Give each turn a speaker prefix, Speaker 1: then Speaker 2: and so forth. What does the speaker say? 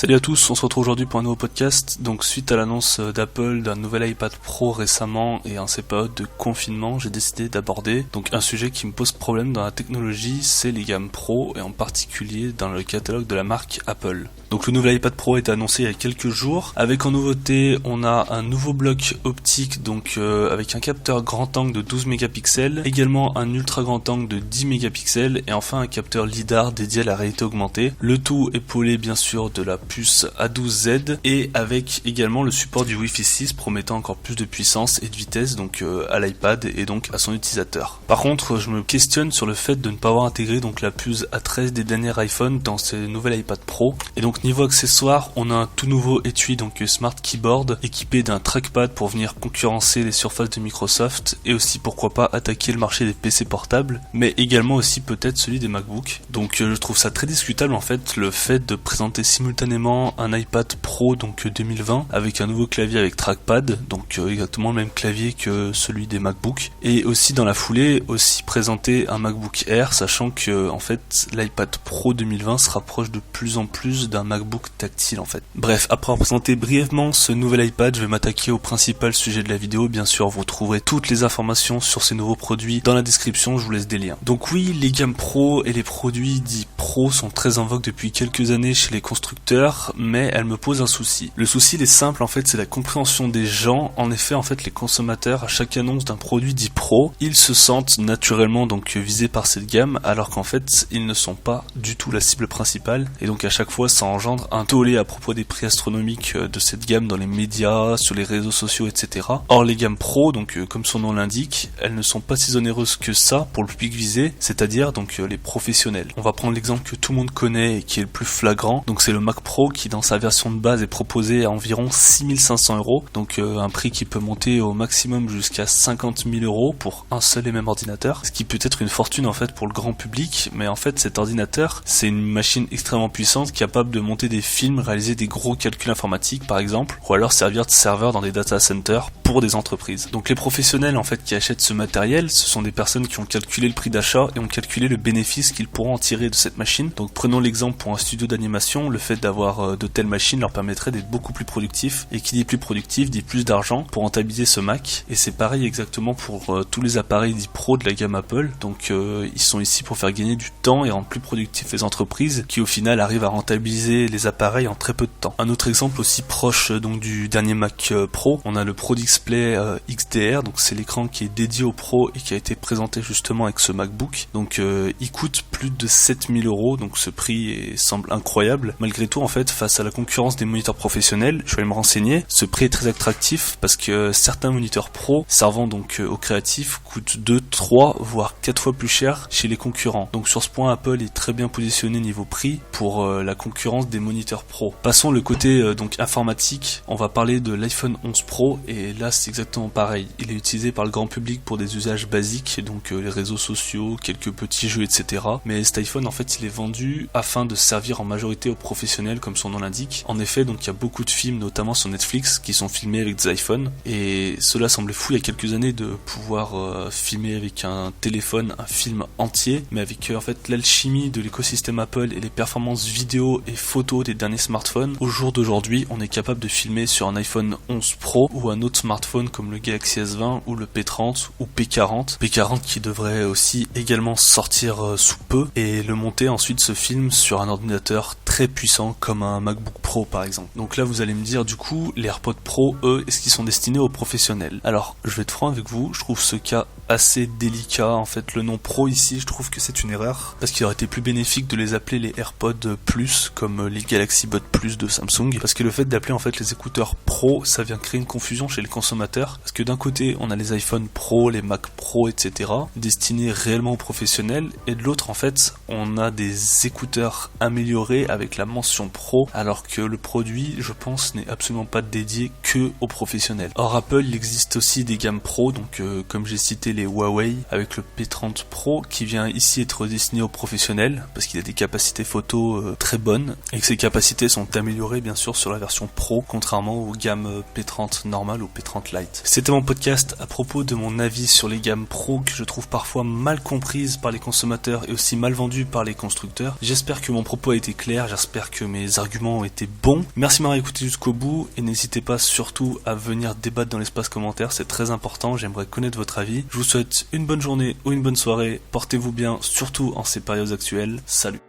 Speaker 1: Salut à tous, on se retrouve aujourd'hui pour un nouveau podcast. Donc suite à l'annonce d'Apple d'un nouvel iPad Pro récemment et en ces périodes de confinement, j'ai décidé d'aborder donc un sujet qui me pose problème dans la technologie, c'est les gammes Pro et en particulier dans le catalogue de la marque Apple. Donc le nouvel iPad Pro a été annoncé il y a quelques jours. Avec en nouveauté, on a un nouveau bloc optique donc avec un capteur grand angle de 12 mégapixels, également un ultra grand angle de 10 mégapixels et enfin un capteur LiDAR dédié à la réalité augmentée. Le tout épaulé bien sûr de la puce A12Z et avec également le support du Wi-Fi 6 promettant encore plus de puissance et de vitesse donc à l'iPad et donc à son utilisateur. Par contre, je me questionne sur le fait de ne pas avoir intégré donc la puce A13 des derniers iPhone dans ces nouvel iPad Pro. Et donc niveau accessoires, on a un tout nouveau étui donc Smart Keyboard équipé d'un trackpad pour venir concurrencer les surfaces de Microsoft et aussi pourquoi pas attaquer le marché des PC portables, mais également aussi peut-être celui des MacBook. Donc je trouve ça très discutable en fait le fait de présenter simultanément un iPad Pro donc 2020 avec un nouveau clavier avec trackpad, donc exactement le même clavier que celui des MacBook, et aussi dans la foulée aussi présenter un MacBook Air, sachant que en fait l'iPad Pro 2020 se rapproche de plus en plus d'un MacBook tactile en fait. Bref, après avoir présenté brièvement ce nouvel iPad, je vais m'attaquer au principal sujet de la vidéo. Bien sûr, vous trouverez toutes les informations sur ces nouveaux produits dans la description, je vous laisse des liens. Donc oui, les gammes Pro et les produits dits Pro sont très en vogue depuis quelques années chez les constructeurs, mais elles me posent un souci. Le souci, il est simple en fait, c'est la compréhension des gens. En effet, en fait, les consommateurs, à chaque annonce d'un produit dit Pro, ils se sentent naturellement donc visés par cette gamme, alors qu'en fait, ils ne sont pas du tout la cible principale, et donc à chaque fois, ça engendre un tollé à propos des prix astronomiques de cette gamme dans les médias, sur les réseaux sociaux, etc. Or, les gammes Pro, donc comme son nom l'indique, elles ne sont pas si onéreuses que ça pour le public visé, c'est-à-dire donc les professionnels. On va prendre l'exemple que tout le monde connaît et qui est le plus flagrant, donc c'est le Mac Pro qui dans sa version de base est proposé à environ 6500 €, donc un prix qui peut monter au maximum jusqu'à 50 000 € pour un seul et même ordinateur, ce qui peut être une fortune en fait pour le grand public, mais en fait cet ordinateur c'est une machine extrêmement puissante capable de monter des films, réaliser des gros calculs informatiques par exemple, ou alors servir de serveur dans des data centers pour des entreprises. Donc les professionnels en fait qui achètent ce matériel, ce sont des personnes qui ont calculé le prix d'achat et ont calculé le bénéfice qu'ils pourront en tirer de cette machine. Donc prenons l'exemple pour un studio d'animation, le fait d'avoir de telles machines leur permettrait d'être beaucoup plus productifs, et qui dit plus productif dit plus d'argent pour rentabiliser ce Mac, et c'est pareil exactement pour tous les appareils dits Pro de la gamme Apple. Donc ils sont ici pour faire gagner du temps et rendre plus productifs les entreprises qui au final arrivent à rentabiliser les appareils en très peu de temps. Un autre exemple aussi proche donc du dernier Mac Pro, on a le Pro Display XDR, donc c'est l'écran qui est dédié au Pro et qui a été présenté justement avec ce MacBook. Donc il coûte plus de 7000 €, donc ce prix semble incroyable. Malgré tout en fait, face à la concurrence des moniteurs professionnels, je vais me renseigner, ce prix est très attractif parce que certains moniteurs Pro servant donc aux créatifs coûtent 2, 3 voire 4 fois plus cher chez les concurrents. Donc sur ce point, Apple est très bien positionné niveau prix pour la concurrence des moniteurs Pro. Passons le côté donc informatique, on va parler de l'iPhone 11 Pro, et là c'est exactement pareil. Il est utilisé par le grand public pour des usages basiques, donc les réseaux sociaux, quelques petits jeux, etc. Mais cet iPhone en fait il est vendu afin de servir en majorité aux professionnels comme son nom l'indique. En effet, donc il y a beaucoup de films, notamment sur Netflix, qui sont filmés avec des iPhones, et cela semblait fou il y a quelques années de pouvoir filmer avec un téléphone un film entier, mais avec en fait l'alchimie de l'écosystème Apple et les performances vidéo et photos des derniers smartphones, au jour d'aujourd'hui on est capable de filmer sur un iPhone 11 Pro ou un autre smartphone comme le Galaxy S20 ou le P30 ou P40 qui devrait aussi également sortir sous peu, et le monter ensuite ce film sur un ordinateur très puissant comme un MacBook Pro par exemple. Donc là vous allez me dire du coup, les AirPods Pro eux, est-ce qu'ils sont destinés aux professionnels? Alors je vais être franc avec vous, je trouve ce cas assez délicat. En fait le nom Pro ici, je trouve que c'est une erreur, parce qu'il aurait été plus bénéfique de les appeler les AirPods Plus comme les Galaxy Buds Plus de Samsung, parce que le fait d'appeler en fait les écouteurs Pro, ça vient créer une confusion chez les consommateurs, parce que d'un côté on a les iPhone Pro, les Mac Pro, etc. destinés réellement aux professionnels, et de l'autre en fait on a des écouteurs améliorés avec la mention Pro, alors que le produit je pense n'est absolument pas dédié que aux professionnels. Or Apple, il existe aussi des gammes Pro, donc comme j'ai cité les Huawei avec le P30 Pro qui vient ici être destiné aux professionnels parce qu'il a des capacités photo très bonnes et que ces capacités sont améliorées bien sûr sur la version Pro contrairement aux gammes P30 normal ou P30 Lite. C'était mon podcast à propos de mon avis sur les gammes Pro que je trouve parfois mal comprises par les consommateurs et aussi mal vendues par les constructeurs. J'espère que mon propos a été clair, j'espère que mes arguments ont été bons. Merci de m'avoir écouté jusqu'au bout et n'hésitez pas surtout à venir débattre dans l'espace commentaire, c'est très important, j'aimerais connaître votre avis. Je vous souhaite une bonne journée ou une bonne soirée, portez-vous bien, surtout en ces périodes actuelles. Salut.